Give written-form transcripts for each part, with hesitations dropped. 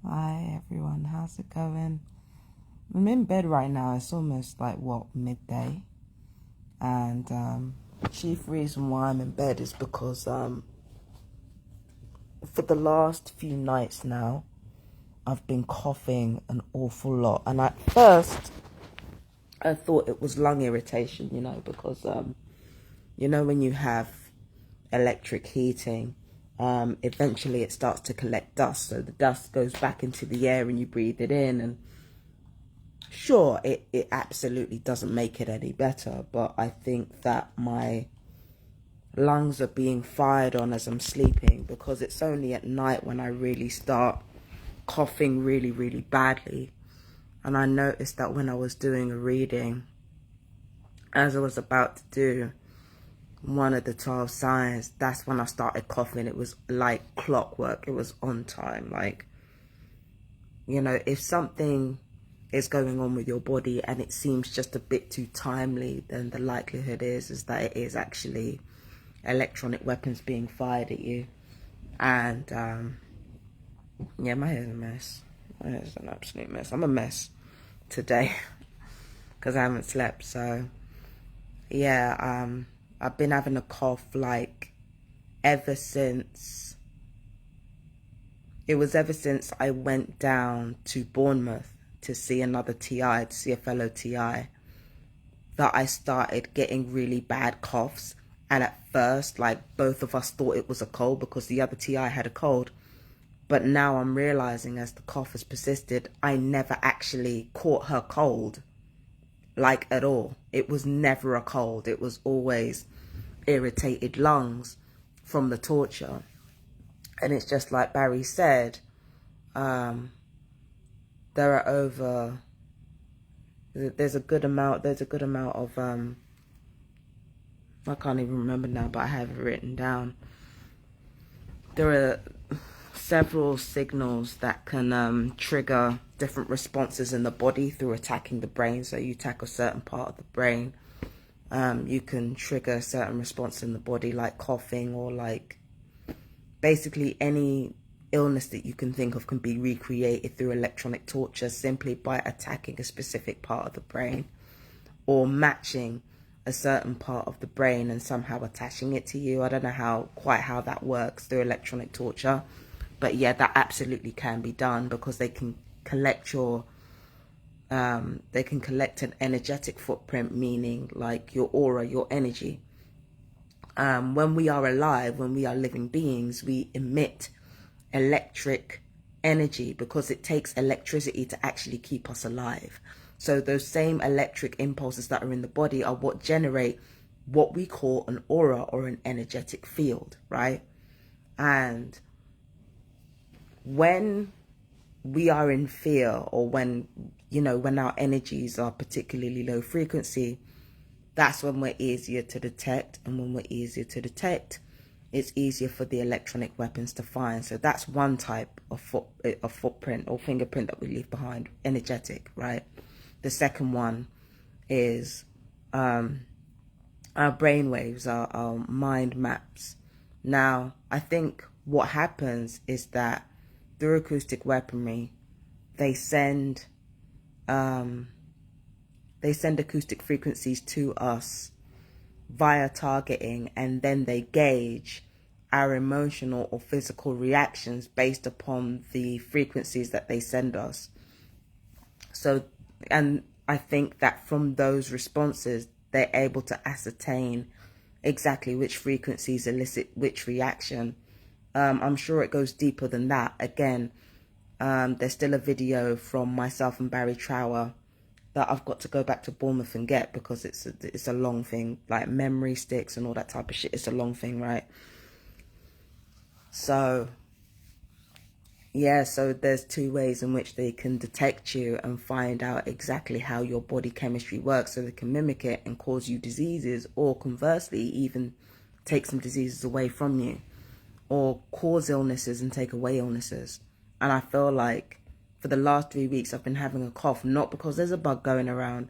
Hi everyone, how's it going? I'm in bed right now. It's almost like midday, and chief reason why I'm in bed is because for the last few nights now I've been coughing an awful lot, and at first I thought it was lung irritation, because when you have electric heating, eventually it starts to collect dust, so the dust goes back into the air and you breathe it in, and sure, it absolutely doesn't make it any better, but I think that my lungs are being fired on as I'm sleeping, because it's only at night when I really start coughing really, really badly. And I noticed that when I was doing a reading, as I was about to do one of the 12 signs, that's when I started coughing. It was like clockwork. It was on time. Like, if something is going on with your body and it seems just a bit too timely, then the likelihood is that it is actually electronic weapons being fired at you. And yeah, my hair's a mess. My hair's an absolute mess. I'm a mess today because I haven't slept. So yeah, I've been having a cough like ever since I went down to Bournemouth to see another TI, to see a fellow TI, that I started getting really bad coughs. And at first, like, both of us thought it was a cold because the other TI had a cold. But now I'm realizing, as the cough has persisted, I never actually caught her cold, like, at all. It was never a cold. It was always irritated lungs from the torture. And it's just like Barry said, there's a good amount of, I can't even remember now, but I have it written down. There are several signals that can trigger different responses in the body through attacking the brain. So you attack a certain part of the brain, you can trigger a certain response in the body, like coughing, or like basically any illness that you can think of can be recreated through electronic torture simply by attacking a specific part of the brain, or matching a certain part of the brain and somehow attaching it to you. I don't know quite how that works through electronic torture, but yeah, that absolutely can be done, because they can collect an energetic footprint, meaning like your aura, your energy. When we are alive, when we are living beings, we emit electric energy because it takes electricity to actually keep us alive. So those same electric impulses that are in the body are what generate what we call an aura, or an energetic field, right? And when we are in fear, or when our energies are particularly low frequency, that's when we're easier to detect. And when we're easier to detect, it's easier for the electronic weapons to find. So that's one type of footprint or fingerprint that we leave behind, energetic, right? The second one is our brainwaves, our mind maps. Now, I think what happens is that through acoustic weaponry, they send acoustic frequencies to us via targeting, and then they gauge our emotional or physical reactions based upon the frequencies that they send us. So, and I think that from those responses, they're able to ascertain exactly which frequencies elicit which reaction. I'm sure it goes deeper than that. Again, there's still a video from myself and Barry Trower that I've got to go back to Bournemouth and get, because it's a long thing, like memory sticks and all that type of shit. It's a long thing, right? So yeah, so there's two ways in which they can detect you and find out exactly how your body chemistry works, so they can mimic it and cause you diseases, or conversely, even take some diseases away from you, or cause illnesses and take away illnesses. And I feel like for the last 3 weeks, I've been having a cough, not because there's a bug going around,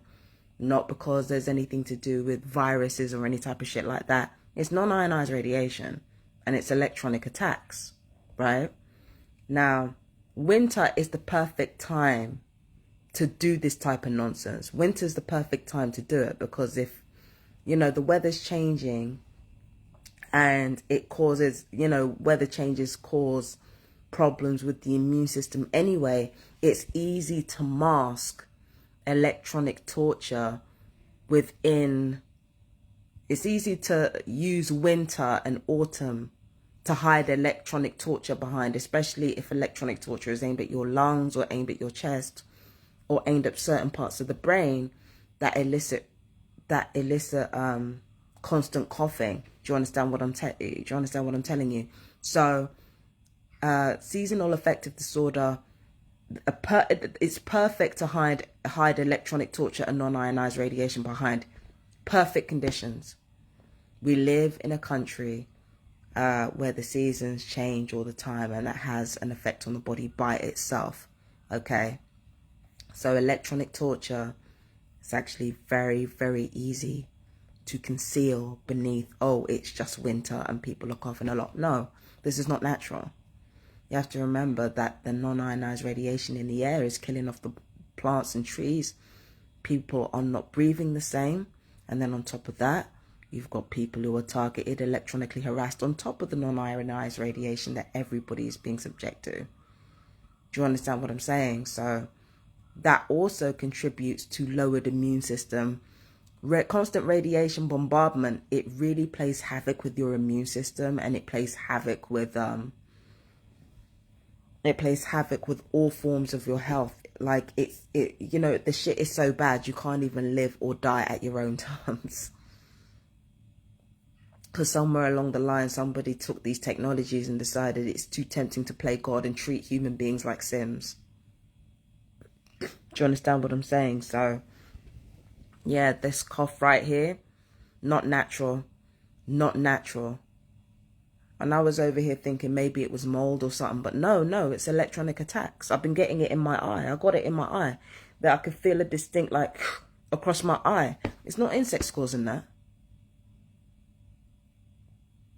not because there's anything to do with viruses or any type of shit like that. It's non-ionized radiation, and it's electronic attacks, right? Now, winter is the perfect time to do this type of nonsense. Winter's the perfect time to do it, because if, you know, the weather's changing and it causes, you know, weather changes cause problems with the immune system anyway, it's easy to mask electronic torture within. It's easy to use winter and autumn to hide electronic torture behind, especially if electronic torture is aimed at your lungs or aimed at your chest or aimed at certain parts of the brain that elicit constant coughing. Do you understand what I'm telling you? So seasonal affective disorder, it's perfect to hide electronic torture and non-ionized radiation behind perfect conditions. We live in a country where the seasons change all the time, and that has an effect on the body by itself. Okay, so electronic torture is actually very, very easy to conceal beneath, oh, it's just winter and people are coughing a lot. No, this is not natural. You have to remember that the non-ionized radiation in the air is killing off the plants and trees. People are not breathing the same. And then on top of that, you've got people who are targeted, electronically harassed, on top of the non-ionized radiation that everybody is being subject to. Do you understand what I'm saying? So that also contributes to lowered immune system. Constant radiation bombardment, it really plays havoc with your immune system, and it plays havoc with all forms of your health. Like you know, the shit is so bad you can't even live or die at your own terms. Because somewhere along the line, somebody took these technologies and decided it's too tempting to play God and treat human beings like Sims. Do you understand what I'm saying? So, yeah, this cough right here, not natural. Not natural. And I was over here thinking maybe it was mold or something. But no, it's electronic attacks. I've been getting it in my eye. I got it in my eye. That I could feel a distinct, like, across my eye. It's not insects causing that.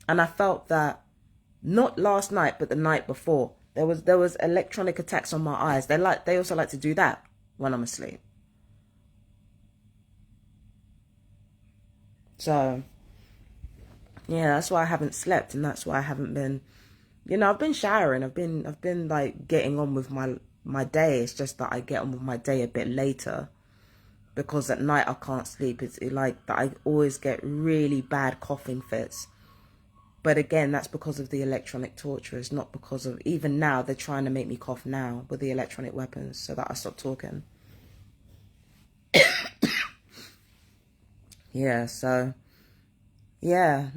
And I felt that, not last night, but the night before. There was electronic attacks on my eyes. They also like to do that when I'm asleep. So, yeah, that's why I haven't slept, and that's why I haven't been, you know, I've been showering. I've been like getting on with my day. It's just that I get on with my day a bit later, because at night I can't sleep. It's like that I always get really bad coughing fits. But again, that's because of the electronic torture. It's not because of, even now, they're trying to make me cough now with the electronic weapons so that I stop talking. Yeah, so, yeah,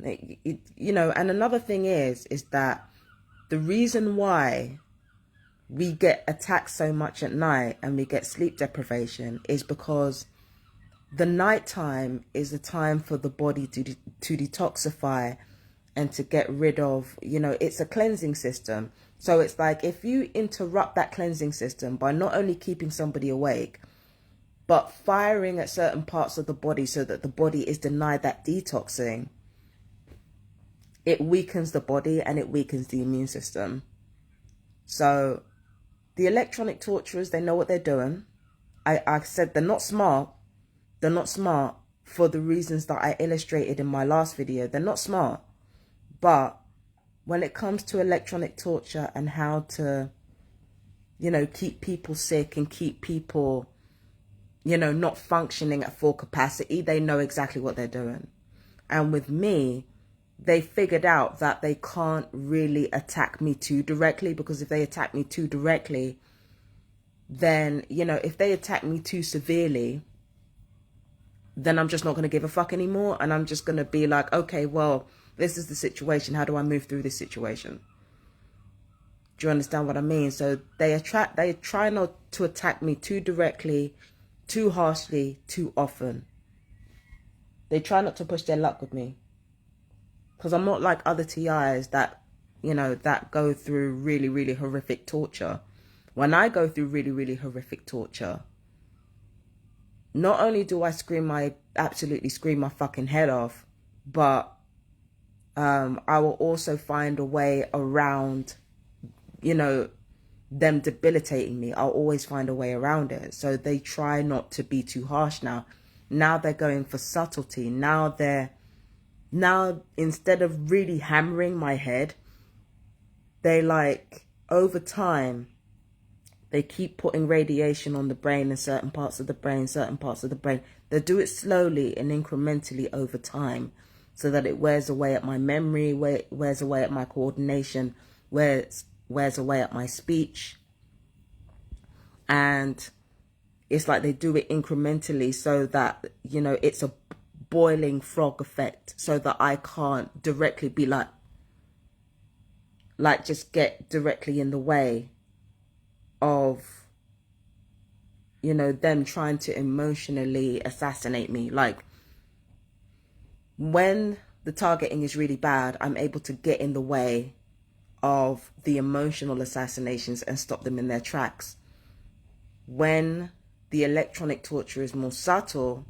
you know, and another thing is that the reason why we get attacked so much at night and we get sleep deprivation is because the nighttime is the time for the body to detoxify and to get rid of, you know, it's a cleansing system. So it's like if you interrupt that cleansing system by not only keeping somebody awake, but firing at certain parts of the body so that the body is denied that detoxing, it weakens the body and it weakens the immune system. So the electronic torturers, they know what they're doing. I said they're not smart. They're not smart for the reasons that I illustrated in my last video. They're not smart. But when it comes to electronic torture and how to, you know, keep people sick and keep people, you know, not functioning at full capacity, they know exactly what they're doing. And with me, they figured out that they can't really attack me too directly, because if they attack me too directly, then, you know, if they attack me too severely, then I'm just not going to give a fuck anymore. And I'm just going to be like, okay, well, this is the situation. How do I move through this situation? Do you understand what I mean? So they try not to attack me too directly, too harshly, too often. They try not to push their luck with me. Because I'm not like other TIs that, you know, that go through really, really horrific torture. When I go through really, really horrific torture, not only do I absolutely scream my fucking head off, but I will also find a way around, you know, them debilitating me, I'll always find a way around it. So they try not to be too harsh now. Now they're going for subtlety. Now instead of really hammering my head, they like, over time, they keep putting radiation on the brain and certain parts of the brain, They do it slowly and incrementally over time so that it wears away at my memory, wears away at my coordination, wears away at my speech. And it's like they do it incrementally so that, you know, it's a boiling frog effect, so that I can't directly be like just get directly in the way of, you know, them trying to emotionally assassinate me. Like, when the targeting is really bad, I'm able to get in the way of the emotional assassinations and stop them in their tracks. When the electronic torture is more subtle,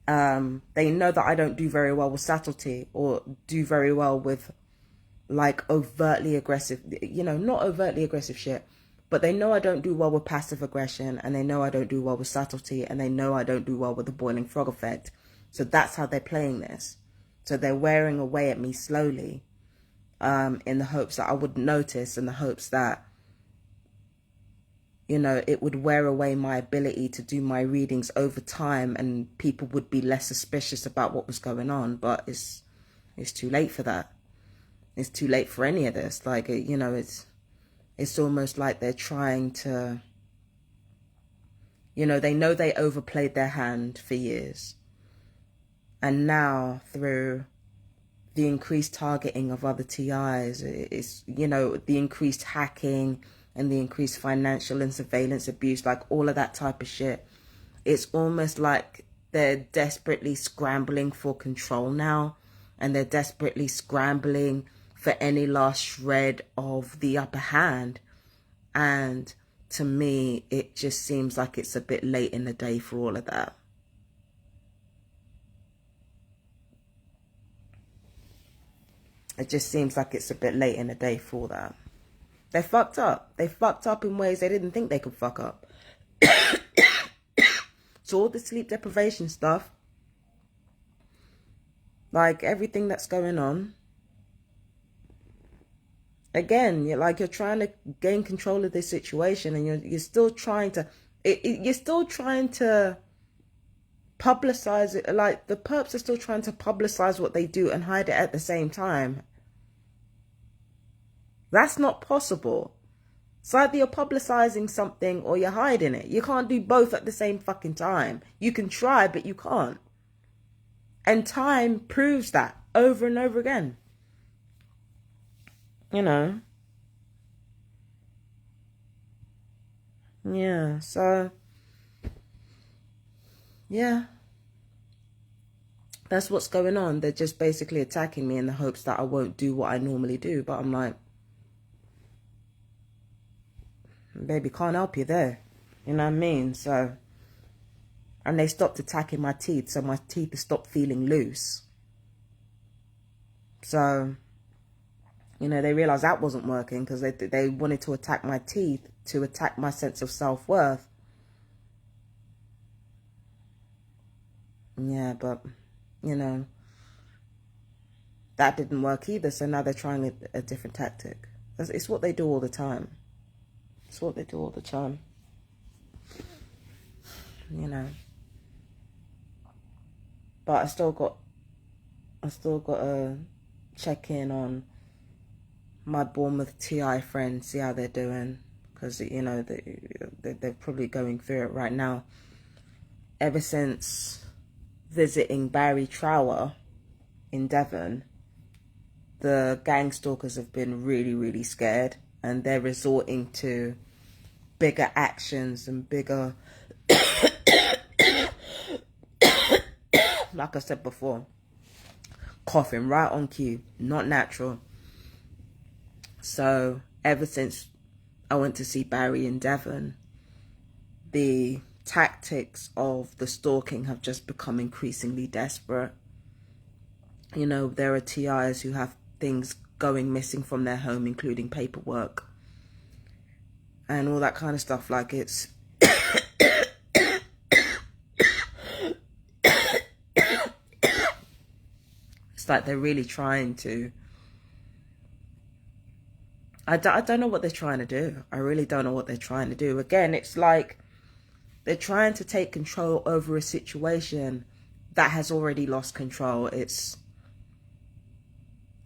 they know that I don't do very well with subtlety, or do very well with like overtly aggressive, you know, not overtly aggressive shit, but they know I don't do well with passive aggression, and they know I don't do well with subtlety, and they know I don't do well with the boiling frog effect. So that's how they're playing this. So they're wearing away at me slowly, in the hopes that I wouldn't notice, in the hopes that, you know, it would wear away my ability to do my readings over time, and people would be less suspicious about what was going on. But it's too late for that. It's too late for any of this. Like, you know, it's almost like they're trying to, you know, they know they overplayed their hand for years. And now, through the increased targeting of other TIs, it's, you know, the increased hacking and the increased financial and surveillance abuse, like all of that type of shit, it's almost like they're desperately scrambling for control now. And they're desperately scrambling for any last shred of the upper hand. And to me, it just seems like it's a bit late in the day for all of that. It just seems like it's a bit late in the day for that. They fucked up. They fucked up in ways they didn't think they could fuck up. So all the sleep deprivation stuff, like everything that's going on, again, you're trying to gain control of this situation, and you're still trying to, you're still trying to publicize it. Like, the perps are still trying to publicize what they do and hide it at the same time. That's not possible. It's either you're publicizing something or you're hiding it. You can't do both at the same fucking time. You can try, but you can't. And time proves that over and over again. You know. Yeah, so. Yeah. That's what's going on. They're just basically attacking me in the hopes that I won't do what I normally do. But I'm like, baby, can't help you there. You know what I mean? So, and they stopped attacking my teeth, so my teeth stopped feeling loose. So, you know, they realized that wasn't working, because they wanted to attack my teeth to attack my sense of self-worth. Yeah, but, you know, that didn't work either. So now they're trying a different tactic. It's what they do all the time. It's what they do all the time. You know. But I still got to check in on my Bournemouth TI friends, see how they're doing, because, you know, they're probably going through it right now. Ever since visiting Barry Trower in Devon, the gang stalkers have been really, really scared, and they're resorting to bigger actions and bigger, like I said before, coughing right on cue, not natural. So ever since I went to see Barry in Devon, the tactics of the stalking have just become increasingly desperate. You know, there are TIs who have things going missing from their home, including paperwork. and all that kind of stuff. Like, it's it's like they're really trying to, I don't know what they're trying to do. I really don't know what they're trying to do. Again, it's like they're trying to take control over a situation that has already lost control. It's,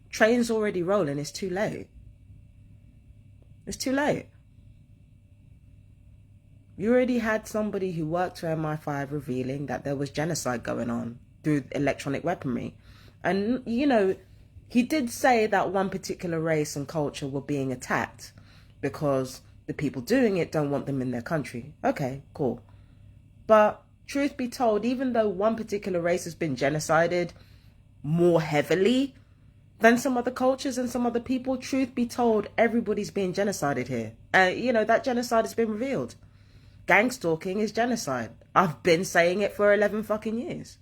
train's already rolling. It's too late. It's too late. You already had somebody who worked for MI5 revealing that there was genocide going on through electronic weaponry. And, you know, he did say that one particular race and culture were being attacked because the people doing it don't want them in their country. Okay, cool. But truth be told, even though one particular race has been genocided more heavily than some other cultures and some other people, truth be told, everybody's being genocided here. You know, that genocide has been revealed. Gangstalking is genocide. I've been saying it for 11 fucking years.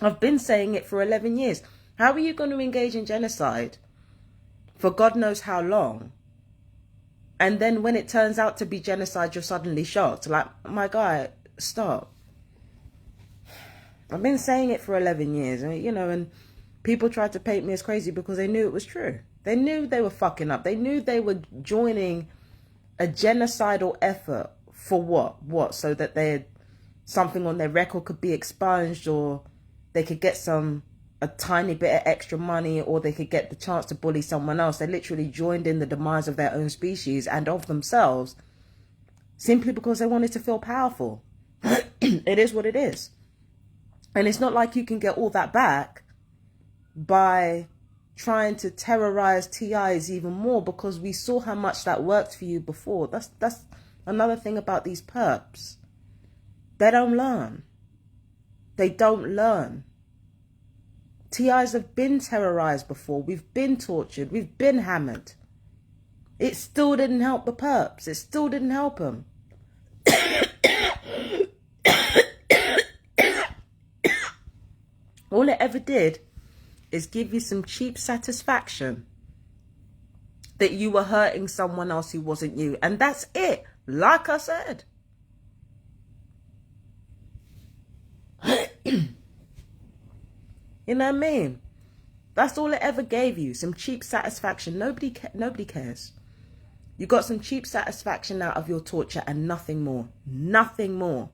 I've been saying it for 11 years. How are you going to engage in genocide for God knows how long? And then when it turns out to be genocide, you're suddenly shocked. Like, my guy, stop. I've been saying it for 11 years, you know, and people tried to paint me as crazy because they knew it was true. They knew they were fucking up. They knew they were joining a genocidal effort for what? What? So that something on their record could be expunged, or they could get a tiny bit of extra money, or they could get the chance to bully someone else. They literally joined in the demise of their own species and of themselves simply because they wanted to feel powerful. It is what it is. And it's not like you can get all that back by trying to terrorize TIs even more, because we saw how much that worked for you before. That's another thing about these perps. They don't learn. They don't learn. TIs have been terrorized before. We've been tortured. We've been hammered. It still didn't help the perps. It still didn't help them. All it ever did is give you some cheap satisfaction that you were hurting someone else who wasn't you. And that's it. Like I said. You know what I mean? That's all it ever gave you. Some cheap satisfaction. Nobody cares. You got some cheap satisfaction out of your torture and nothing more. Nothing more.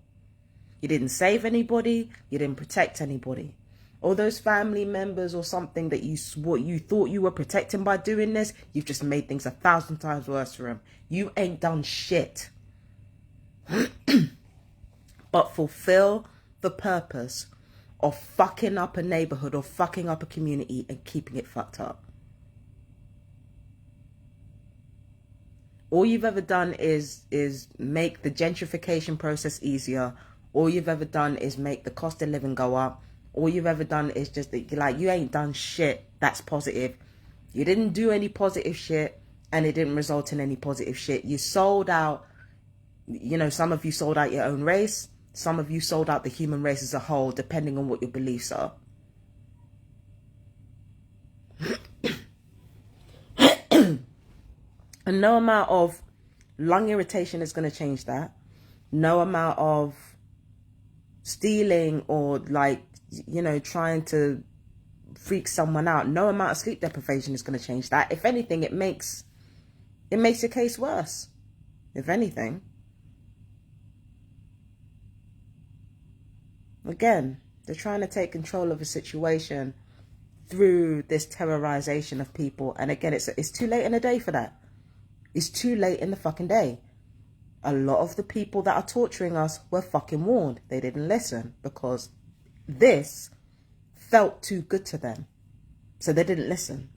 You didn't save anybody. You didn't protect anybody. All those family members or something that you thought you were protecting by doing this, you've just made things 1,000 times worse for them. You ain't done shit. But fulfill the purpose of fucking up a neighborhood or fucking up a community and keeping it fucked up. All you've ever done is make the gentrification process easier. All you've ever done is make the cost of living go up. All you've ever done is just, like, you ain't done shit that's positive. You didn't do any positive shit, and it didn't result in any positive shit. You sold out, you know, some of you sold out your own race. Some of you sold out the human race as a whole, depending on what your beliefs are. And no amount of lung irritation is going to change that. No amount of stealing or, like, you know, trying to freak someone out. No amount of sleep deprivation is going to change that. If anything, it makes your case worse. If anything. Again, they're trying to take control of a situation through this terrorization of people. And again, it's too late in the day for that. It's too late in the fucking day. A lot of the people that are torturing us were fucking warned. They didn't listen because this felt too good to them. So they didn't listen.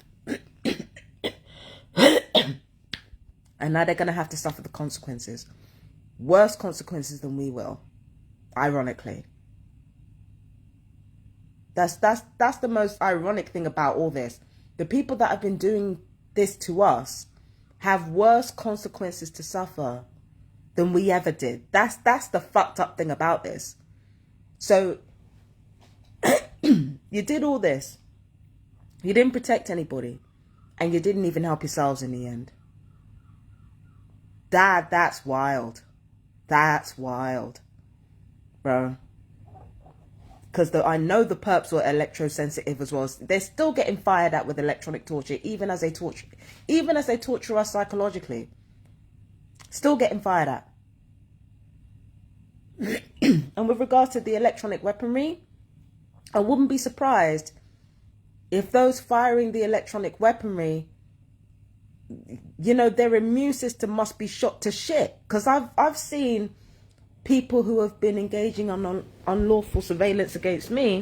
And now they're going to have to suffer the consequences. Worse consequences than we will. Ironically. That's the most ironic thing about all this. The people that have been doing this to us have worse consequences to suffer than we ever did. That's the fucked up thing about this. So you did all this. You didn't protect anybody. And you didn't even help yourselves in the end. Dad, that's wild. That's wild, bro. Because I know the perps were electrosensitive as well. They're still getting fired at with electronic torture, even as they torture us psychologically. Still getting fired at. And with regards to the electronic weaponry, I wouldn't be surprised if those firing the electronic weaponry, you know, their immune system must be shot to shit. Because I've seen people who have been engaging on unlawful surveillance against me.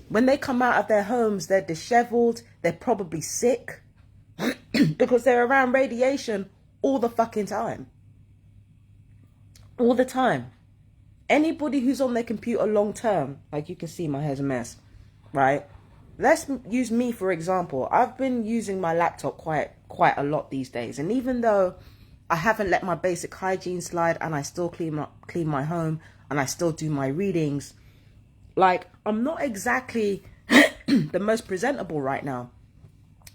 When they come out of their homes, they're disheveled. They're probably sick because they're around radiation all the fucking time. All the time. Anybody who's on their computer long term, like you can see my hair's a mess, right? Let's use me for example. I've been using my laptop quite a lot these days. And even though I haven't let my basic hygiene slide and I still clean my home and I still do my readings, like I'm not exactly the most presentable right now.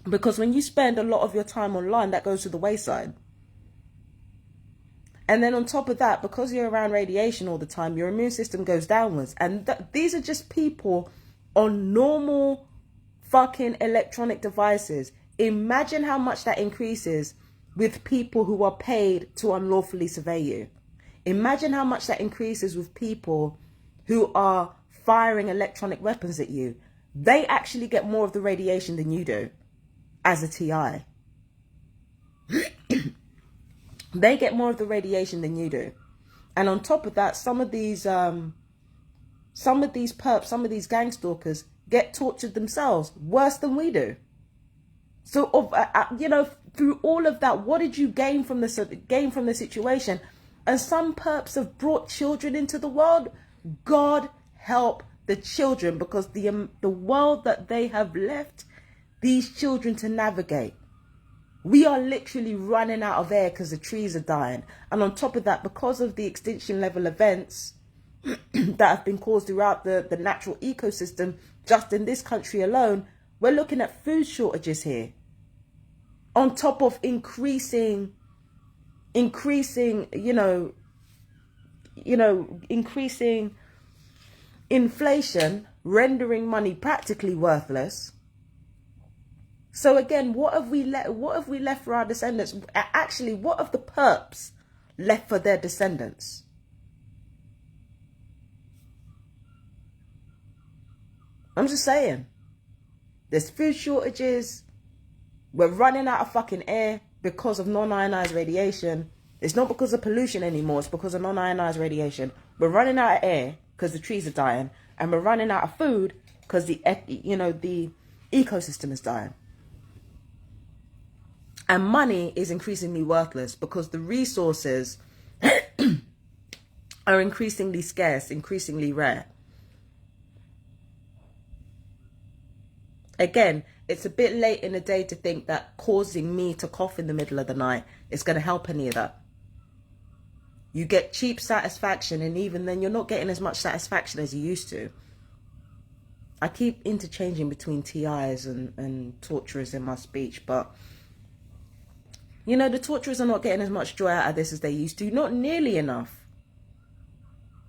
Because when you spend a lot of your time online, that goes to the wayside. And then on top of that, because you're around radiation all the time, your immune system goes downwards. And these are just people on normal fucking electronic devices. Imagine how much that increases with people who are paid to unlawfully survey you. Imagine how much that increases with people who are firing electronic weapons at you. They actually get more of the radiation than you do as a TI. They get more of the radiation than you do. And on top of that, some of these perps, some of these gangstalkers get tortured themselves worse than we do. So, you know, through all of that, what did you gain from the situation? And some perps have brought children into the world. God help the children, because the world that they have left these children to navigate. We are literally running out of air because the trees are dying. And on top of that, because of the extinction level events that have been caused throughout the natural ecosystem, just in this country alone, we're looking at food shortages here. On top of increasing, increasing inflation, rendering money practically worthless. So again, what have we left for our descendants? Actually, what have the perps left for their descendants? I'm just saying. There's food shortages. We're running out of fucking air because of non-ionized radiation. It's not because of pollution anymore. It's because of non-ionized radiation. We're running out of air because the trees are dying. And we're running out of food because the ecosystem is dying. And money is increasingly worthless because the resources are increasingly scarce, increasingly rare. Again, it's a bit late in the day to think that causing me to cough in the middle of the night is going to help any of that. You get cheap satisfaction, and even then you're not getting as much satisfaction as you used to. I keep interchanging between TIs and torturers in my speech, but you know, the torturers are not getting as much joy out of this as they used to. Not nearly enough.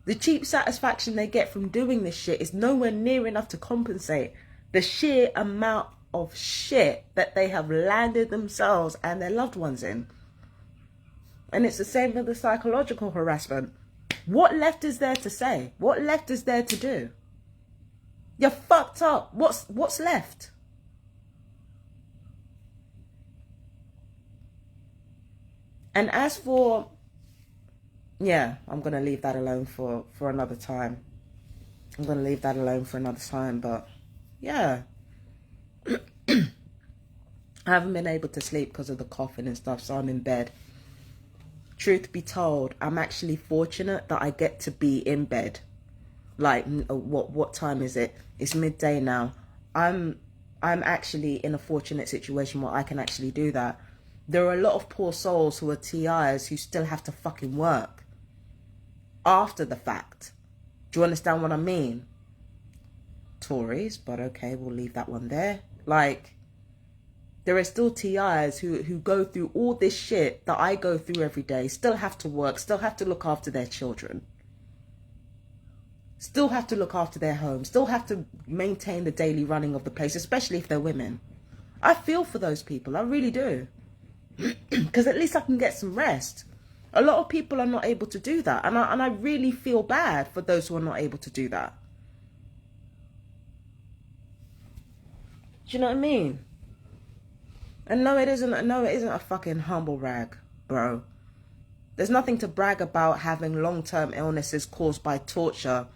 The cheap satisfaction they get from doing this shit is nowhere near enough to compensate the sheer amount of shit that they have landed themselves and their loved ones in. And it's the same with the psychological harassment. What left is there to say? What left is there to do? You're fucked up. What's left? And as for, yeah, I'm going to leave that alone for another time. I'm going to leave that alone for another time, but yeah. I haven't been able to sleep because of the coughing and stuff, so I'm in bed. Truth be told, I'm actually fortunate that I get to be in bed. Like, what time is it? It's midday now. I'm actually in a fortunate situation where I can actually do that. There are a lot of poor souls who are TIs who still have to fucking work after the fact. Do you understand what I mean? Tories, but okay, we'll leave that one there. Like, There are still TIs who go through all this shit that I go through every day, still have to work, still have to look after their children, still have to look after their home, still have to maintain the daily running of the place, especially if they're women. I feel for those people, I really do. Because at least I can get some rest. A lot of people are not able to do that. And I really feel bad for those who are not able to do that. Do you know what I mean? And no, it isn't a fucking humble rag, bro. There's nothing to brag about having long-term illnesses caused by torture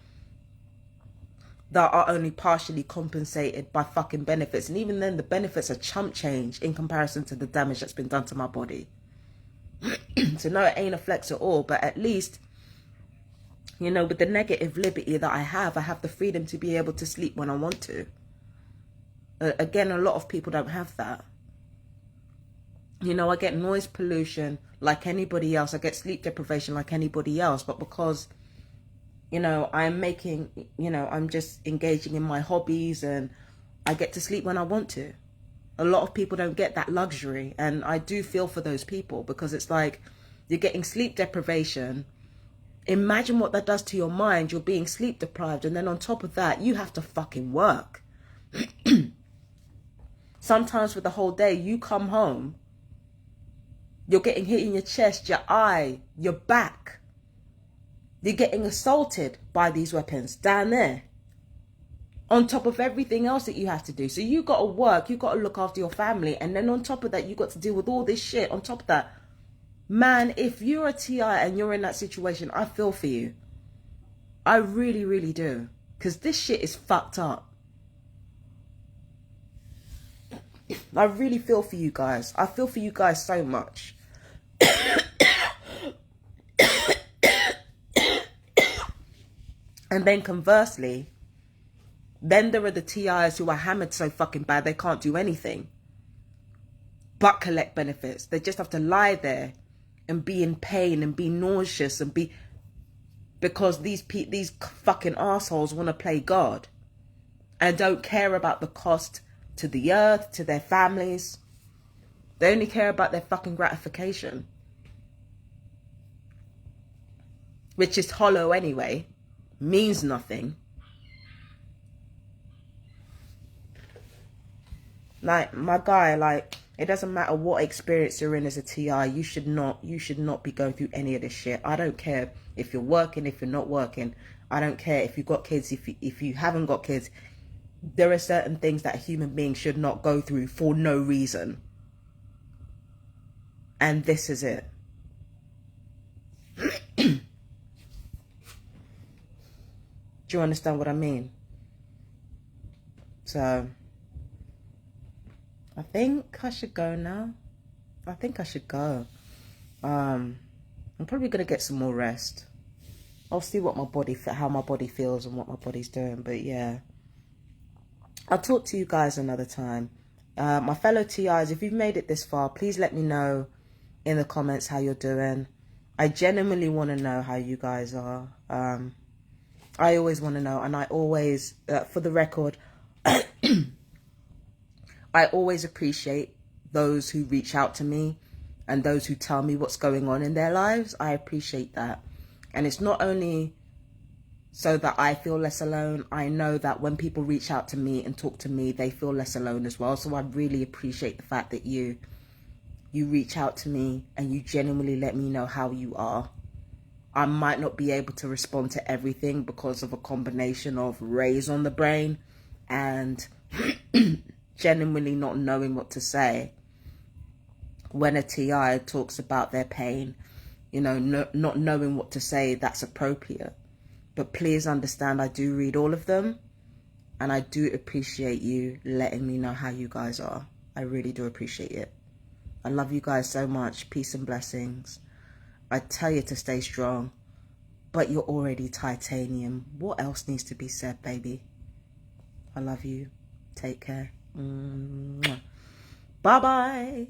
that are only partially compensated by fucking benefits. And even then, the benefits are chump change in comparison to the damage that's been done to my body. So no, it ain't a flex at all. But at least, you know, with the negative liberty that I have the freedom to be able to sleep when I want to. Again, a lot of people don't have that. You know, I get noise pollution like anybody else. I get sleep deprivation like anybody else. But because, you know, I'm just engaging in my hobbies and I get to sleep when I want to. A lot of people don't get that luxury. And I do feel for those people because it's like you're getting sleep deprivation. Imagine what that does to your mind. You're being sleep deprived. And then on top of that, you have to fucking work. Sometimes for the whole day, you come home, you're getting hit in your chest, your eye, your back. You're getting assaulted by these weapons down there. On top of everything else that you have to do. So you got to work, you got to look after your family. And then on top of that, you got to deal with all this shit. On top of that, man, if you're a TI and you're in that situation, I feel for you. I really, really do. Because this shit is fucked up. I really feel for you guys. I feel for you guys so much. And then conversely, then there are the TIs who are hammered so fucking bad they can't do anything but collect benefits. They just have to lie there and be in pain and be nauseous and be... Because these fucking assholes want to play God and don't care about the cost to the earth, to their families. They only care about their fucking gratification. Which is hollow anyway. Means nothing. Like, my guy, like, it doesn't matter what experience you're in as a TI. You should not be going through any of this shit. I don't care if you're working, if you're not working. I don't care if you've got kids, if you haven't got kids. There are certain things that a human being should not go through for no reason. And this is it. Do you understand what I mean? So, I think I should go now. I think I should go. I'm probably going to get some more rest. I'll see what how my body feels and what my body's doing. But yeah. I'll talk to you guys another time. My fellow TIs, if you've made it this far, please let me know in the comments how you're doing. I genuinely want to know how you guys are. I always want to know. And I always, for the record, I always appreciate those who reach out to me and those who tell me what's going on in their lives. I appreciate that. And it's not only so that I feel less alone. I know that when people reach out to me and talk to me, they feel less alone as well. So I really appreciate the fact that you reach out to me and you genuinely let me know how you are. I might not be able to respond to everything because of a combination of rays on the brain and genuinely not knowing what to say. When a TI talks about their pain, you know, not knowing what to say that's appropriate. But please understand, I do read all of them. And I do appreciate you letting me know how you guys are. I really do appreciate it. I love you guys so much. Peace and blessings. I tell you to stay strong. But you're already titanium. What else needs to be said, baby? I love you. Take care. Bye-bye.